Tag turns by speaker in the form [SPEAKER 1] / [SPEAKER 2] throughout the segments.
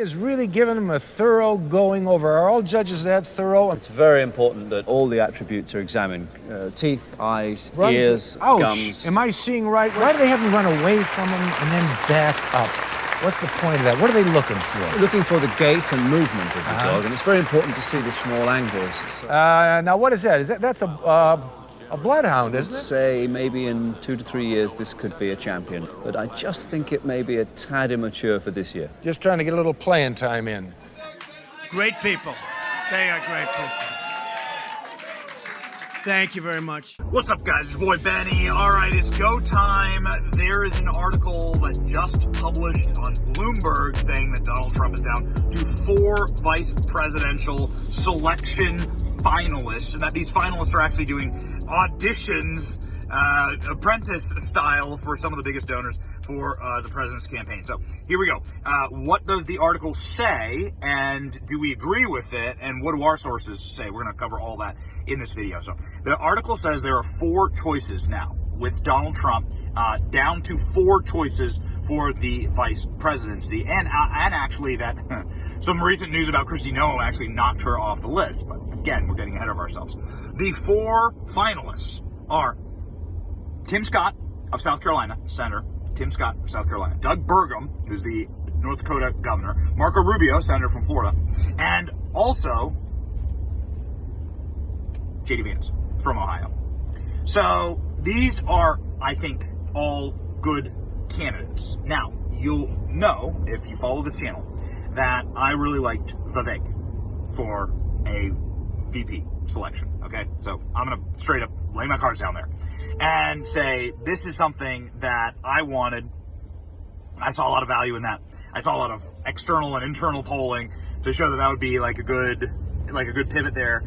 [SPEAKER 1] is really giving them a thorough going over. Are all judges that thorough?
[SPEAKER 2] It's very important that all the attributes are examined. Teeth, eyes, ears,
[SPEAKER 1] Ouch.
[SPEAKER 2] gums.
[SPEAKER 1] Am I seeing right? Why do they have them run away from them and then back up? What's the point of that? What are they looking for?
[SPEAKER 2] They're looking for the gait and movement of the dog, and it's very important to see the small angles.
[SPEAKER 1] Now, what is that? That's a bloodhound, isn't it?
[SPEAKER 2] I'd say maybe in 2 to 3 years this could be a champion, but I just think it may be a tad immature for this year.
[SPEAKER 1] Just trying to get a little playing time in.
[SPEAKER 3] Great people. They are great people. Thank you very much.
[SPEAKER 4] What's up, guys? It's your boy Benny. All right, it's go time. There is an article that just published on Bloomberg saying that Donald Trump is down to 4 vice presidential selection finalists, and that these finalists are actually doing auditions, apprentice style, for some of the biggest donors for the president's campaign. So here we go. What does the article say, and do we agree with it, and what do our sources say? We're going to cover all that in this video. So the article says there are 4 choices now, with Donald Trump down to 4 choices for the vice presidency, and actually that some recent news about Kristi Noem actually knocked her off the list. But again, we're getting ahead of ourselves. The 4 finalists are Tim Scott of South Carolina, Senator Tim Scott of South Carolina, Doug Burgum, who's the North Dakota governor, Marco Rubio, senator from Florida, and also J.D. Vance from Ohio. So these are, I think, all good candidates. Now, you'll know, if you follow this channel, that I really liked Vivek for a VP selection, okay? So I'm going to straight up lay my cards down there and say this is something that I wanted. I saw a lot of value in that. I saw a lot of external and internal polling to show that that would be like a good pivot there.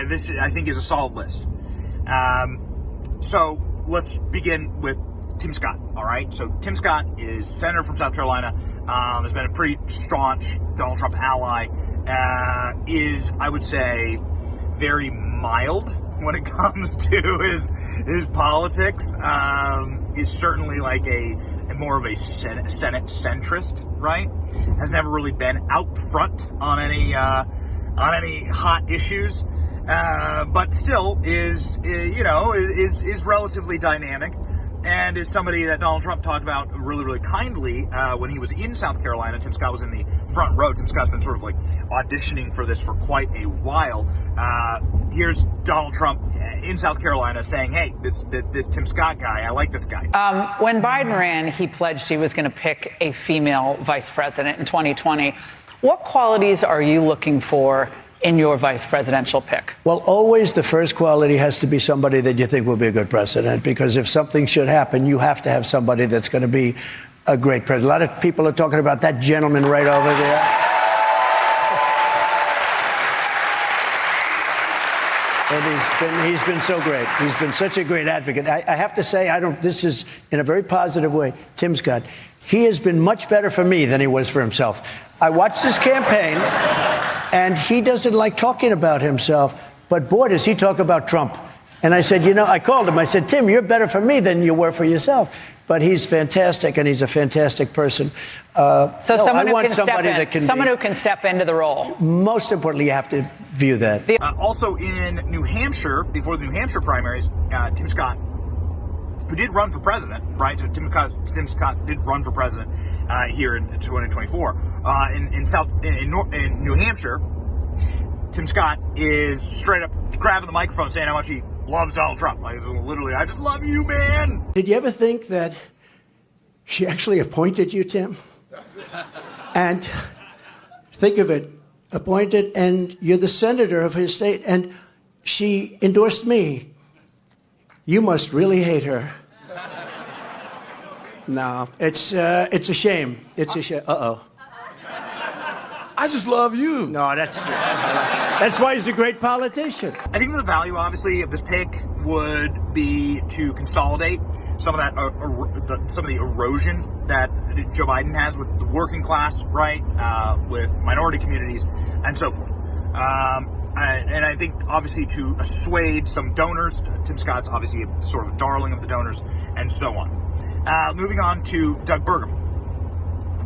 [SPEAKER 4] This I think is a solid list. So let's begin with Tim Scott. All right. So Tim Scott is senator from South Carolina. Has been a pretty staunch Donald Trump ally. Is, I would say, very mild when it comes to his politics. Is certainly like a more of a Senate centrist, right? Has never really been out front on any hot issues, but still is relatively dynamic, and is somebody that Donald Trump talked about really, really kindly when he was in South Carolina. Tim Scott was in the front row. Tim Scott's been sort of like auditioning for this for quite a while. Here's Donald Trump in South Carolina saying, hey, this Tim Scott guy, I like this guy.
[SPEAKER 5] When Biden ran, he pledged he was going to pick a female vice president in 2020. What qualities are you looking for in your vice presidential pick?
[SPEAKER 6] Well, always the first quality has to be somebody that you think will be a good president, because if something should happen, you have to have somebody that's going to be a great president. A lot of people are talking about that gentleman right over there. And he's been so great. He's been such a great advocate. I have to say, this is in a very positive way, Tim Scott. He has been much better for me than he was for himself. I watched his campaign, and he doesn't like talking about himself, but boy, does he talk about Trump. And I said, I called him. I said, Tim, you're better for me than you were for yourself. But he's fantastic, and he's a fantastic person.
[SPEAKER 5] Someone who can step into the role.
[SPEAKER 6] Most importantly, you have to view that.
[SPEAKER 4] Also in New Hampshire, before the New Hampshire primaries, Tim Scott, who did run for president, right? So Tim Scott did run for president here in 2024. In New Hampshire, Tim Scott is straight up grabbing the microphone saying how much he loves Donald Trump. Like, literally, I just love you, man.
[SPEAKER 6] Did you ever think that she actually appointed you, Tim? And think of it, appointed, and you're the senator of his state, and she endorsed me. You must really hate her. No, it's a shame. It's a shame. Uh-oh.
[SPEAKER 1] I just love you.
[SPEAKER 6] No, that's why he's a great politician.
[SPEAKER 4] I think the value, obviously, of this pick would be to consolidate some of that, some of the erosion that Joe Biden has with the working class, right, with minority communities, and so forth. And I think, obviously, to assuage some donors. Tim Scott's obviously a sort of darling of the donors, and so on. Moving on to Doug Burgum.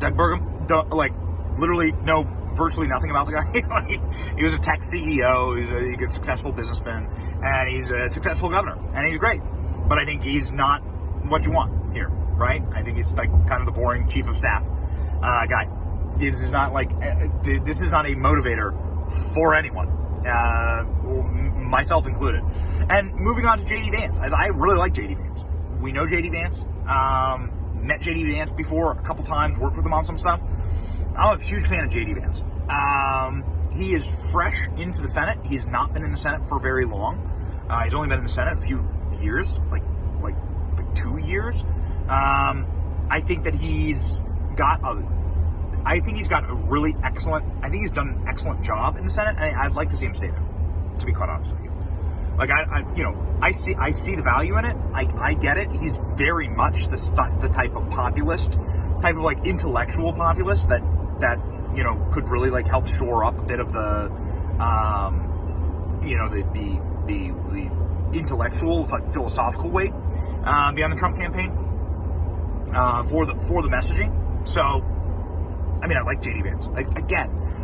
[SPEAKER 4] Doug Burgum, like, literally know virtually nothing about the guy. He was a tech CEO, he's a successful businessman, and he's a successful governor, and he's great. But I think he's not what you want here, right? I think it's like kind of the boring chief of staff guy. This is not like, this is not a motivator for anyone, myself included. And moving on to JD Vance, I really like JD Vance. We know JD Vance, met JD Vance before a couple times, worked with him on some stuff. I'm a huge fan of JD Vance. He is fresh into the Senate. He's not been in the Senate for very long. He's only been in the Senate a few years, like 2 years. I think that he's got a really excellent. I think he's done an excellent job in the Senate, and I'd like to see him stay there. To be quite honest with you, like I see the value in it. I get it. He's very much the type of populist, type of like intellectual populist that could really like help shore up a bit of the the intellectual, like, philosophical weight beyond the Trump campaign for the messaging. So, I mean, I like JD Vance. I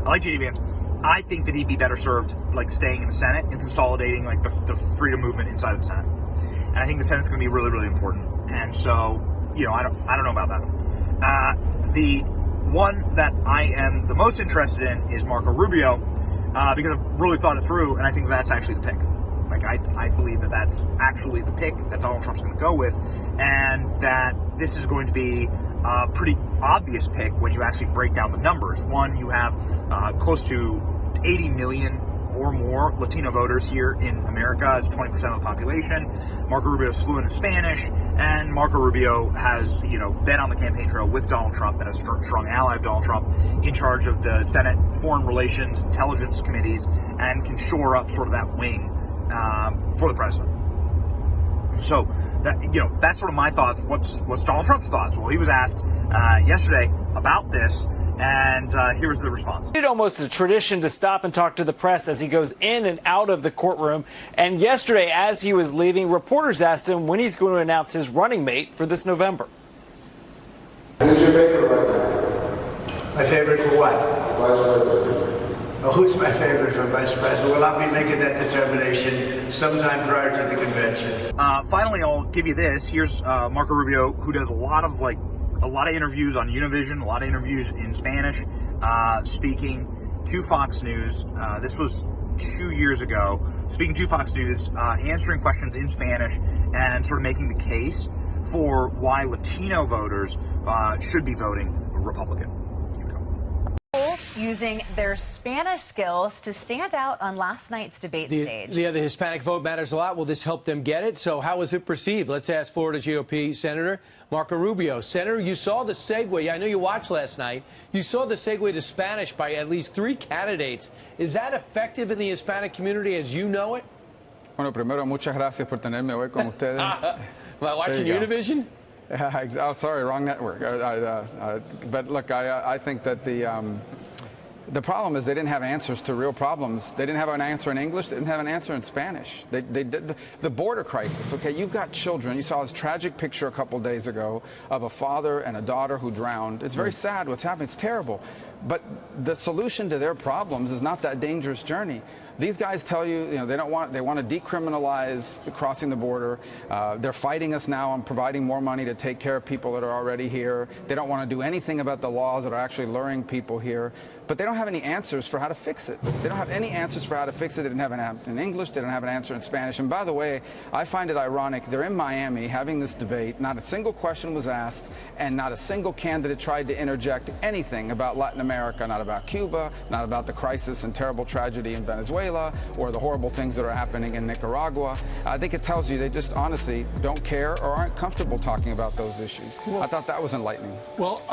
[SPEAKER 4] like JD Vance. I think that he'd be better served like staying in the Senate and consolidating like the freedom movement inside of the Senate. And I think the Senate's going to be really, really important. And so, I don't know about that. The one that I am the most interested in is Marco Rubio, because I've really thought it through, and I think that's actually the pick. Like, I believe that that's actually the pick that Donald Trump's going to go with, and that this is going to be a pretty obvious pick when you actually break down the numbers. One, you have close to 80 million or more Latino voters here in America. It's 20% of the population. Marco Rubio is fluent in Spanish, and Marco Rubio has, been on the campaign trail with Donald Trump and a strong ally of Donald Trump, in charge of the Senate Foreign Relations, Intelligence Committees, and can shore up sort of that wing for the president. So that's sort of my thoughts. What's Donald Trump's thoughts? Well, he was asked yesterday about this, and here was the response.
[SPEAKER 7] It's almost a tradition to stop and talk to the press as he goes in and out of the courtroom. And yesterday, as he was leaving, reporters asked him when he's going to announce his running mate for this November.
[SPEAKER 8] Who's your favorite right now?
[SPEAKER 6] My favorite for what?
[SPEAKER 8] Vice President.
[SPEAKER 6] Oh, who's my favorite for vice president? Well, I'll be making that determination sometime prior to the convention.
[SPEAKER 4] Finally, I'll give you this. Here's Marco Rubio, who does a lot of interviews on Univision, a lot of interviews in Spanish, speaking to Fox News. This was 2 years ago, speaking to Fox News, answering questions in Spanish, and sort of making the case for why Latino voters should be voting Republican.
[SPEAKER 9] Using their Spanish skills to stand out on last night's debate stage.
[SPEAKER 10] The Hispanic vote matters a lot. Will this help them get it? So how was it perceived? Let's ask Florida GOP Senator Marco Rubio. Senator, you saw the segue. I know you watched last night. You saw the segue to Spanish by at least 3 candidates. Is that effective in the Hispanic community as you know it?
[SPEAKER 8] Bueno, primero, muchas gracias por tenerme hoy con ustedes.
[SPEAKER 10] Watching Univision?
[SPEAKER 8] Oh, sorry, wrong network. But look, I think that the problem is they didn't have answers to real problems. They didn't have an answer in English. They didn't have an answer in Spanish. They did the border crisis. Okay, you've got children. You saw this tragic picture a couple days ago of a father and a daughter who drowned. It's very sad what's happening. It's terrible. But the solution to their problems is not that dangerous journey. These guys tell you, they want to decriminalize crossing the border. They're fighting us now on providing more money to take care of people that are already here. They don't want to do anything about the laws that are actually luring people here. But they don't have any answers for how to fix it. They don't have any answers for how to fix it. They didn't have an answer in English. They don't have an answer in Spanish. And by the way, I find it ironic. They're in Miami having this debate. Not a single question was asked, and not a single candidate tried to interject anything about Latin America, not about Cuba, not about the crisis and terrible tragedy in Venezuela, or the horrible things that are happening in Nicaragua. I think it tells you they just honestly don't care or aren't comfortable talking about those issues. I thought that was enlightening.
[SPEAKER 10] Well,